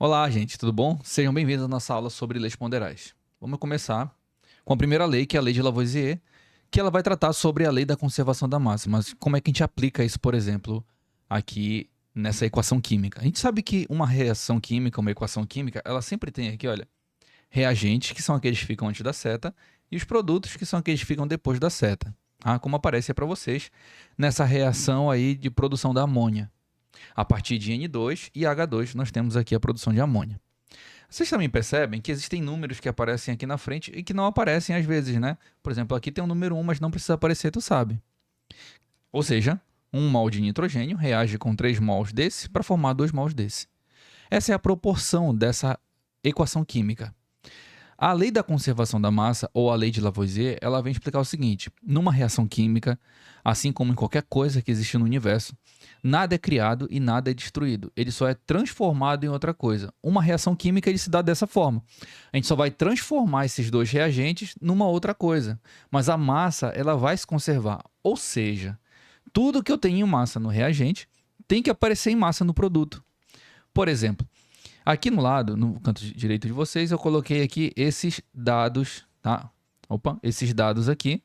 Olá, gente, tudo bom? Sejam bem-vindos à nossa aula sobre leis ponderais. Vamos começar com a primeira lei, que é a lei de Lavoisier, que ela vai tratar sobre a lei da conservação da massa. Mas como é que a gente aplica isso, por exemplo, aqui nessa equação química? A gente sabe que uma reação química, uma equação química, ela sempre tem aqui, olha, reagentes, que são aqueles que ficam antes da seta, e os produtos, que são aqueles que ficam depois da seta. Como aparece para vocês nessa reação aí de produção da amônia. A partir de N2 e H2, nós temos aqui a produção de amônia. Vocês também percebem que existem números que aparecem aqui na frente e que não aparecem às vezes, né? Por exemplo, aqui tem o número 1, mas não precisa aparecer, tu sabe. Ou seja, 1 mol de nitrogênio reage com 3 mols desse para formar 2 mols desse. Essa é a proporção dessa equação química. A lei da conservação da massa, ou a lei de Lavoisier, ela vem explicar o seguinte: numa reação química, assim como em qualquer coisa que existe no universo, nada é criado e nada é destruído. Ele só é transformado em outra coisa. Uma reação química ele se dá dessa forma. A gente só vai transformar esses dois reagentes numa outra coisa. Mas a massa ela vai se conservar. Ou seja, tudo que eu tenho em massa no reagente tem que aparecer em massa no produto. Por exemplo, aqui no lado, no canto direito de vocês, eu coloquei aqui esses dados, tá? Opa, esses dados aqui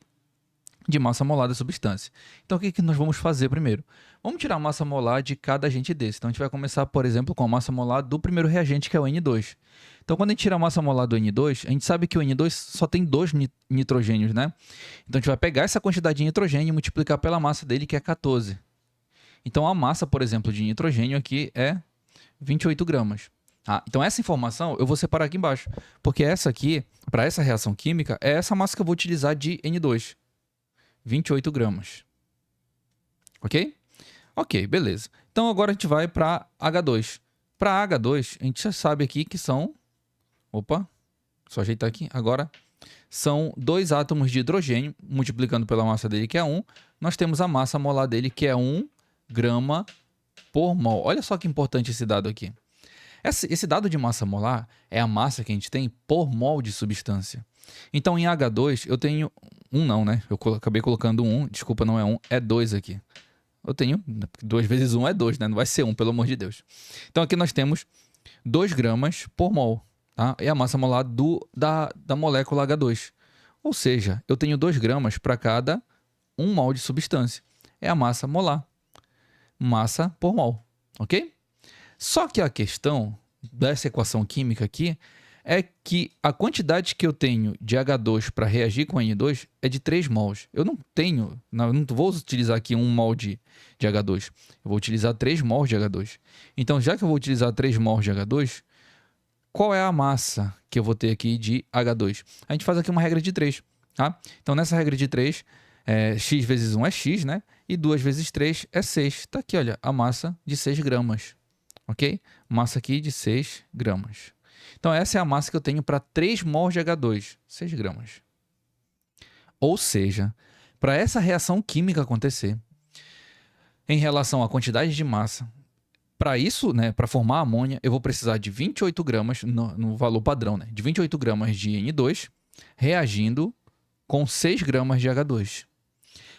de massa molar da substância. Então, o que nós vamos fazer primeiro? Vamos tirar a massa molar de cada agente desse. Então, a gente vai começar, por exemplo, com a massa molar do primeiro reagente, que é o N2. Então, quando a gente tira a massa molar do N2, a gente sabe que o N2 só tem 2 nitrogênios, né? Então, a gente vai pegar essa quantidade de nitrogênio e multiplicar pela massa dele, que é 14. Então, a massa, por exemplo, de nitrogênio aqui é 28 gramas. Então, essa informação eu vou separar aqui embaixo, porque essa aqui, para essa reação química, é essa massa que eu vou utilizar de N2. 28 gramas. Ok? Ok, beleza. Então, agora a gente vai para H2. Para H2, a gente já sabe aqui que são... Opa, só ajeitar aqui. Agora, são 2 átomos de hidrogênio, multiplicando pela massa dele, que é 1. Nós temos a massa molar dele, que é 1 grama por mol. Olha só que importante esse dado aqui. Esse dado de massa molar é a massa que a gente tem por mol de substância. Então, em H2, eu tenho... 1 não, né? Eu acabei colocando 1. Desculpa, não é 1, é 2 aqui. Eu tenho... 2 vezes 1 é 2, né? Não vai ser 1, pelo amor de Deus. Então, aqui nós temos 2 gramas por mol. Tá? É a massa molar da molécula H2. Ou seja, eu tenho 2 gramas para cada 1 mol de substância. É a massa molar. Massa por mol. Ok? Só que a questão dessa equação química aqui é que a quantidade que eu tenho de H2 para reagir com N2 é de 3 mols. Eu não vou utilizar aqui 1 mol de H2. Eu vou utilizar 3 mols de H2. Então, já que eu vou utilizar 3 mols de H2, qual é a massa que eu vou ter aqui de H2? A gente faz aqui uma regra de 3. Tá? Então, nessa regra de 3, x vezes 1 é x, né? E 2 vezes 3 é 6. Está aqui, olha, a massa de 6 gramas. Ok? Massa aqui de 6 gramas. Então, essa é a massa que eu tenho para 3 mols de H2, 6 gramas. Ou seja, para essa reação química acontecer, em relação à quantidade de massa, para isso, né, para formar a amônia, eu vou precisar de 28 gramas, no valor padrão, né, de 28 gramas de N2, reagindo com 6 gramas de H2.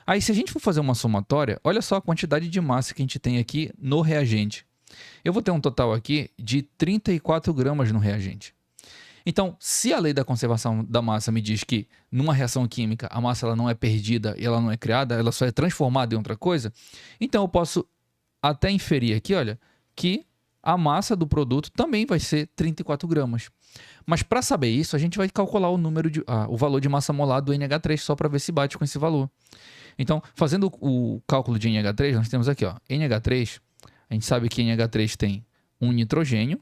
Aí, se a gente for fazer uma somatória, olha só a quantidade de massa que a gente tem aqui no reagente. Eu vou ter um total aqui de 34 gramas no reagente. Então, se a lei da conservação da massa me diz que numa reação química a massa ela não é perdida e ela não é criada, ela só é transformada em outra coisa, então eu posso até inferir aqui, olha, que a massa do produto também vai ser 34 gramas. Mas para saber isso, a gente vai calcular o valor de massa molar do NH3 só para ver se bate com esse valor. Então, fazendo o cálculo de NH3, nós temos aqui, ó, NH3... A gente sabe que NH3 tem um nitrogênio,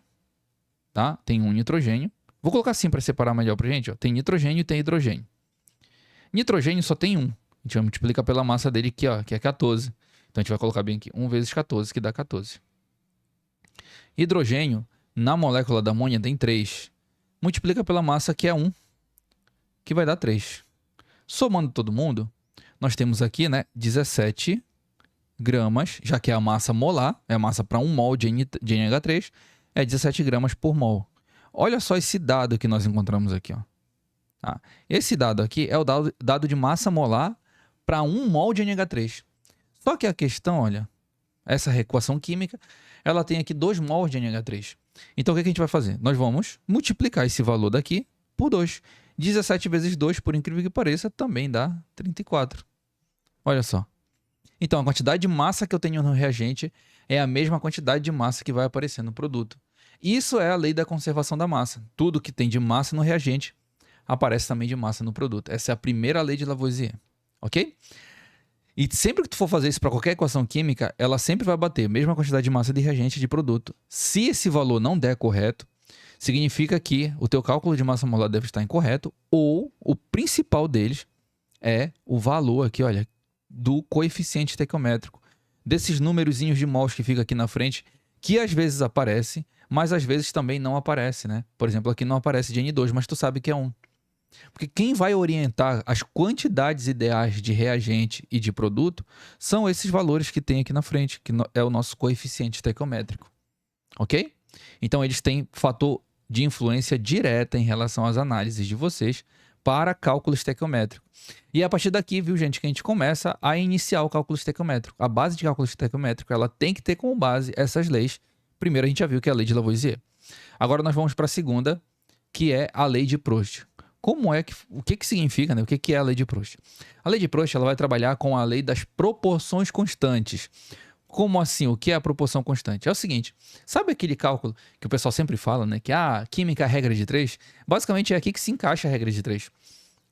tá? Tem um nitrogênio. Vou colocar assim para separar melhor para a gente. Ó. Tem nitrogênio e tem hidrogênio. Nitrogênio só tem 1. A gente vai multiplicar pela massa dele aqui, ó, que é 14. Então, a gente vai colocar bem aqui 1 vezes 14, que dá 14. Hidrogênio, na molécula da amônia, tem 3. Multiplica pela massa, que é 1, que vai dar 3. Somando todo mundo, nós temos aqui, né, 17 gramas, já que é a massa molar, é a massa para 1 mol de NH3, é 17 gramas por mol. Olha só esse dado que nós encontramos aqui. Ó. Tá? Esse dado aqui é o dado de massa molar para 1 mol de NH3. Só que a questão, olha, essa equação química, ela tem aqui 2 mols de NH3. Então, o que a gente vai fazer? Nós vamos multiplicar esse valor daqui por 2. 17 vezes 2, por incrível que pareça, também dá 34. Olha só. Então, a quantidade de massa que eu tenho no reagente é a mesma quantidade de massa que vai aparecer no produto. Isso é a lei da conservação da massa. Tudo que tem de massa no reagente aparece também de massa no produto. Essa é a primeira lei de Lavoisier, ok? E sempre que tu for fazer isso para qualquer equação química, ela sempre vai bater a mesma quantidade de massa de reagente de produto. Se esse valor não der correto, significa que o teu cálculo de massa molar deve estar incorreto, ou o principal deles é o valor aqui, olha, do coeficiente estequiométrico, desses númerozinhos de mols que fica aqui na frente, que às vezes aparece, mas às vezes também não aparece, né? Por exemplo, aqui não aparece de N2, mas tu sabe que é 1. Porque quem vai orientar as quantidades ideais de reagente e de produto são esses valores que tem aqui na frente, que é o nosso coeficiente estequiométrico, ok? Então eles têm fator de influência direta em relação às análises de vocês para cálculo estequiométrico. E é a partir daqui, viu, gente, que a gente começa a iniciar o cálculo estequiométrico. A base de cálculo estequiométrico, ela tem que ter como base essas leis. Primeiro a gente já viu que é a lei de Lavoisier. Agora nós vamos para a segunda, que é a lei de Proust. O que significa, né? O que é a lei de Proust? A lei de Proust, ela vai trabalhar com a lei das proporções constantes. Como assim? O que é a proporção constante? É o seguinte, sabe aquele cálculo que o pessoal sempre fala, né? Que química é a regra de 3? Basicamente é aqui que se encaixa a regra de 3.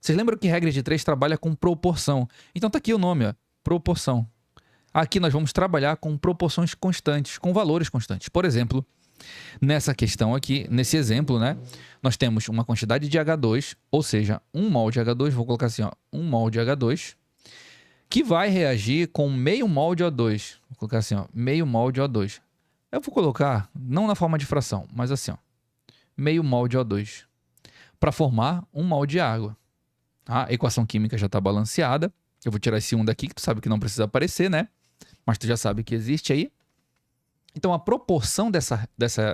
Vocês lembram que regra de 3 trabalha com proporção? Então tá aqui o nome, ó, proporção. Aqui nós vamos trabalhar com proporções constantes, com valores constantes. Por exemplo, nessa questão aqui, nesse exemplo, né? Nós temos uma quantidade de H2, ou seja, 1 mol de H2, vou colocar assim, ó, 1 mol de H2, que vai reagir com meio mol de O2. Vou colocar assim, ó, meio mol de O2. Eu vou colocar, não na forma de fração, mas assim, ó, meio mol de O2, para formar 1 mol de água. A equação química já está balanceada. Eu vou tirar esse 1 daqui, que tu sabe que não precisa aparecer, né? Mas tu já sabe que existe aí. Então, a proporção dessa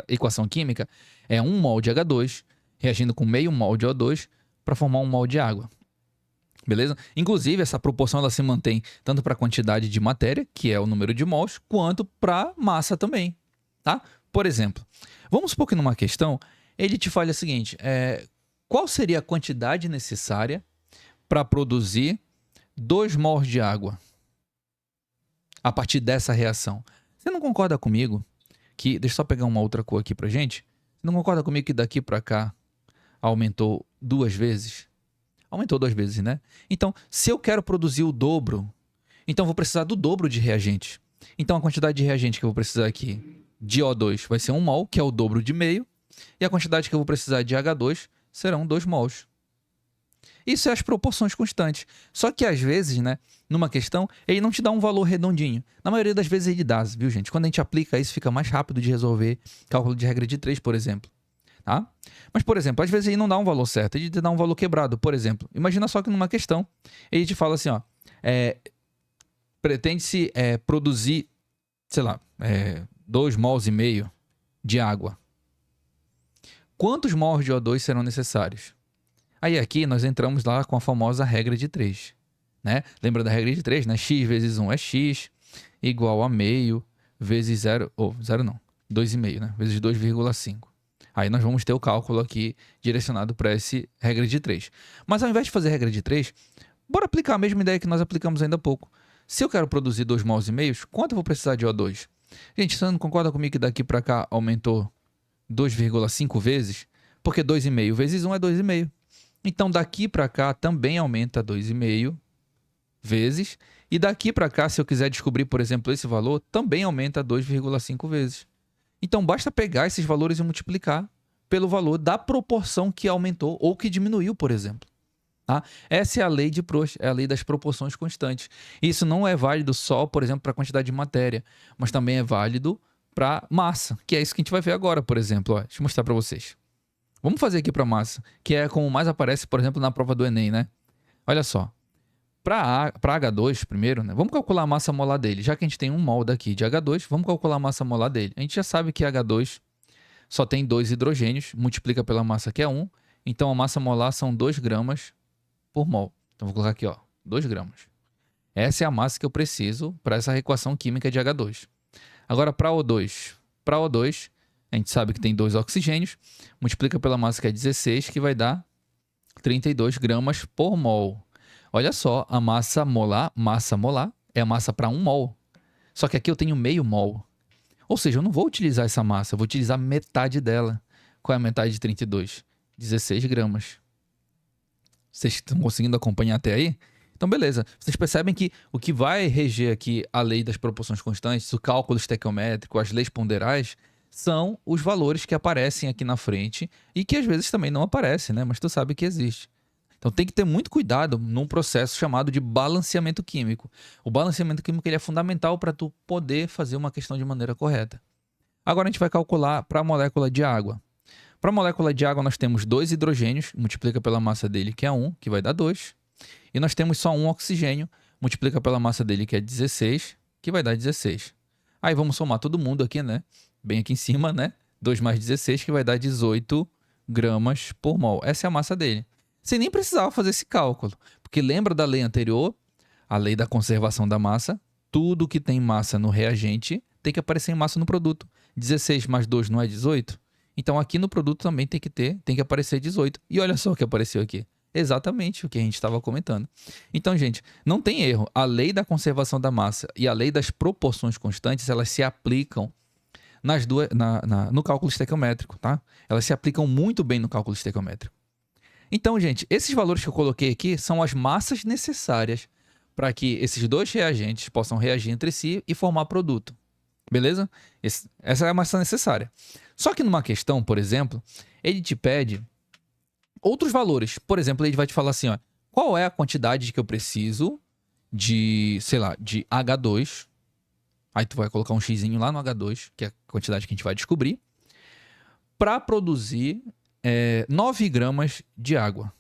equação química é 1 mol de H2 reagindo com meio mol de O2 para formar 1 mol de água. Beleza? Inclusive, essa proporção ela se mantém tanto para a quantidade de matéria, que é o número de mols, quanto para massa também. Tá? Por exemplo, vamos supor que numa questão ele te fale o seguinte, qual seria a quantidade necessária para produzir 2 mols de água a partir dessa reação? Você não concorda comigo que... Deixa eu só pegar uma outra cor aqui pra gente. Você não concorda comigo que daqui pra cá aumentou 2 vezes? Aumentou 2 vezes, né? Então, se eu quero produzir o dobro, então eu vou precisar do dobro de reagente. Então, a quantidade de reagente que eu vou precisar aqui de O2 vai ser 1 mol, que é o dobro de meio. E a quantidade que eu vou precisar de H2 serão 2 mols. Isso é as proporções constantes. Só que às vezes, né, numa questão, ele não te dá um valor redondinho. Na maioria das vezes ele dá, viu, gente? Quando a gente aplica isso, fica mais rápido de resolver cálculo de regra de 3, por exemplo. Tá? Mas, por exemplo, às vezes ele não dá um valor certo, ele te dá um valor quebrado. Por exemplo, imagina só que numa questão, ele te fala assim, ó, pretende-se produzir, sei lá, 2 mols e meio de água. Quantos mols de O2 serão necessários? Aí aqui nós entramos lá com a famosa regra de 3. Né? Lembra da regra de 3, né? X vezes 1 é x, igual a meio, vezes 0, ou 0 não, 2,5, né? Vezes 2,5. Aí nós vamos ter o cálculo aqui direcionado para essa regra de 3. Mas ao invés de fazer regra de 3, bora aplicar a mesma ideia que nós aplicamos ainda há pouco. Se eu quero produzir 2 mols e meio, quanto eu vou precisar de O2? Gente, você não concorda comigo que daqui para cá aumentou 2,5 vezes? Porque 2,5 vezes 1 é 2,5. Então, daqui para cá também aumenta 2,5 vezes. E daqui para cá, se eu quiser descobrir, por exemplo, esse valor, também aumenta 2,5 vezes. Então, basta pegar esses valores e multiplicar pelo valor da proporção que aumentou ou que diminuiu, por exemplo. Tá? Essa é a lei de Proust, é a lei das proporções constantes. Isso não é válido só, por exemplo, para a quantidade de matéria, mas também é válido para massa, que é isso que a gente vai ver agora, por exemplo. Ó, deixa eu mostrar para vocês. Vamos fazer aqui para massa, que é como mais aparece, por exemplo, na prova do Enem, né? Olha só. Para H2 primeiro, né? Vamos calcular a massa molar dele. Já que a gente tem 1 mol daqui de H2, vamos calcular a massa molar dele. A gente já sabe que H2 só tem 2 hidrogênios, multiplica pela massa que é 1. Então a massa molar são 2 gramas por mol. Então vou colocar aqui, ó, 2 gramas. Essa é a massa que eu preciso para essa equação química de H2. Agora, para O2. Para O2, a gente sabe que tem 2 oxigênios, multiplica pela massa que é 16, que vai dar 32 gramas por mol. Olha só, a massa molar é a massa para 1 mol. Só que aqui eu tenho meio mol. Ou seja, eu não vou utilizar essa massa, eu vou utilizar metade dela. Qual é a metade de 32? 16 gramas. Vocês estão conseguindo acompanhar até aí? Então, beleza. Vocês percebem que o que vai reger aqui a lei das proporções constantes, o cálculo estequiométrico, as leis ponderais, são os valores que aparecem aqui na frente e que às vezes também não aparecem, né? Mas tu sabe que existe. Então tem que ter muito cuidado num processo chamado de balanceamento químico. O balanceamento químico ele é fundamental para tu poder fazer uma questão de maneira correta. Agora a gente vai calcular para a molécula de água. Para a molécula de água nós temos 2 hidrogênios, multiplica pela massa dele que é 1, que vai dar 2. E nós temos só um oxigênio, multiplica pela massa dele que é 16, que vai dar 16. Aí vamos somar todo mundo aqui, né? Bem aqui em cima, né? 2 mais 16, que vai dar 18 gramas por mol. Essa é a massa dele. Você nem precisava fazer esse cálculo, porque lembra da lei anterior, a lei da conservação da massa? Tudo que tem massa no reagente tem que aparecer em massa no produto. 16 mais 2 não é 18? Então aqui no produto também tem que aparecer 18. E olha só o que apareceu aqui. Exatamente o que a gente estava comentando. Então, gente, não tem erro. A lei da conservação da massa e a lei das proporções constantes, elas se aplicam nas duas, no cálculo estequiométrico, tá? Elas se aplicam muito bem no cálculo estequiométrico. Então, gente, esses valores que eu coloquei aqui são as massas necessárias para que esses dois reagentes possam reagir entre si e formar produto. Beleza? Essa é a massa necessária. Só que numa questão, por exemplo, ele te pede outros valores. Por exemplo, ele vai te falar assim, ó, qual é a quantidade que eu preciso de, sei lá, de H2. Aí tu vai colocar um xizinho lá no H2, que é a quantidade que a gente vai descobrir, para produzir 9 gramas de água.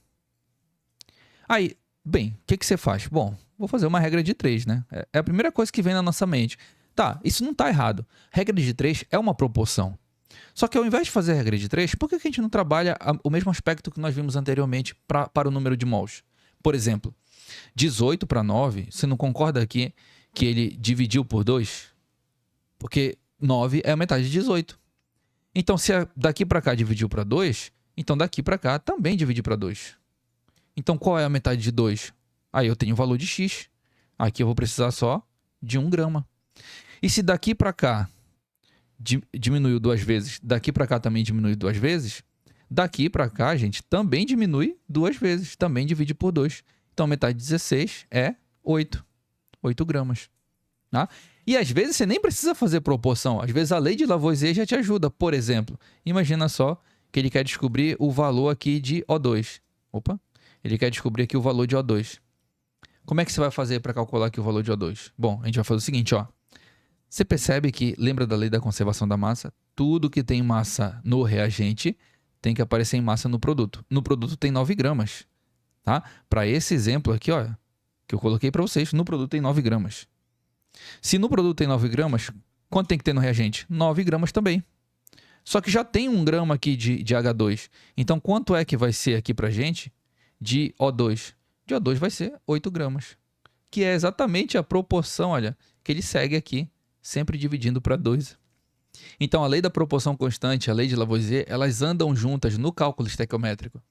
Aí, bem, o que você faz? Bom, vou fazer uma regra de 3, né? É a primeira coisa que vem na nossa mente. Tá, isso não tá errado. Regra de 3 é uma proporção. Só que ao invés de fazer a regra de 3, por que a gente não trabalha o mesmo aspecto que nós vimos anteriormente para o número de mols? Por exemplo, 18 para 9, você não concorda aqui que ele dividiu por 2? Porque 9 é a metade de 18. Então, se daqui para cá dividiu para 2, então daqui para cá também dividir para 2. Então, qual é a metade de 2? Aí eu tenho o valor de x. Aqui eu vou precisar só de 1 grama. E se daqui para cá diminuiu 2 vezes, daqui para cá também diminui 2 vezes, daqui para cá, gente, também diminui 2 vezes, também divide por 2. Então, metade de 16 é 8. 8 gramas. Tá? E às vezes você nem precisa fazer proporção. Às vezes a lei de Lavoisier já te ajuda. Por exemplo, imagina só que ele quer descobrir o valor aqui de O2. Opa! Ele quer descobrir aqui o valor de O2. Como é que você vai fazer para calcular aqui o valor de O2? Bom, a gente vai fazer o seguinte, ó. Você percebe que, lembra da lei da conservação da massa? Tudo que tem massa no reagente tem que aparecer em massa no produto. No produto tem 9 gramas. Tá? Para esse exemplo aqui, ó, que eu coloquei para vocês, no produto tem 9 gramas. Se no produto tem 9 gramas, quanto tem que ter no reagente? 9 gramas também. Só que já tem 1 grama aqui de H2. Então, quanto é que vai ser aqui para a gente de O2? De O2 vai ser 8 gramas. Que é exatamente a proporção, olha, que ele segue aqui, sempre dividindo para 2. Então, a lei da proporção constante, a lei de Lavoisier, elas andam juntas no cálculo estequiométrico.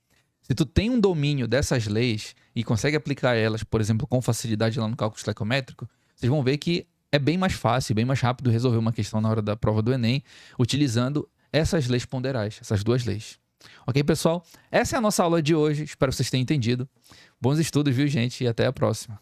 Se tu tem um domínio dessas leis e consegue aplicar elas, por exemplo, com facilidade lá no cálculo estequiométrico, vocês vão ver que é bem mais fácil, bem mais rápido resolver uma questão na hora da prova do Enem, utilizando essas leis ponderais, essas duas leis. Ok, pessoal? Essa é a nossa aula de hoje. Espero que vocês tenham entendido. Bons estudos, viu, gente? E até a próxima.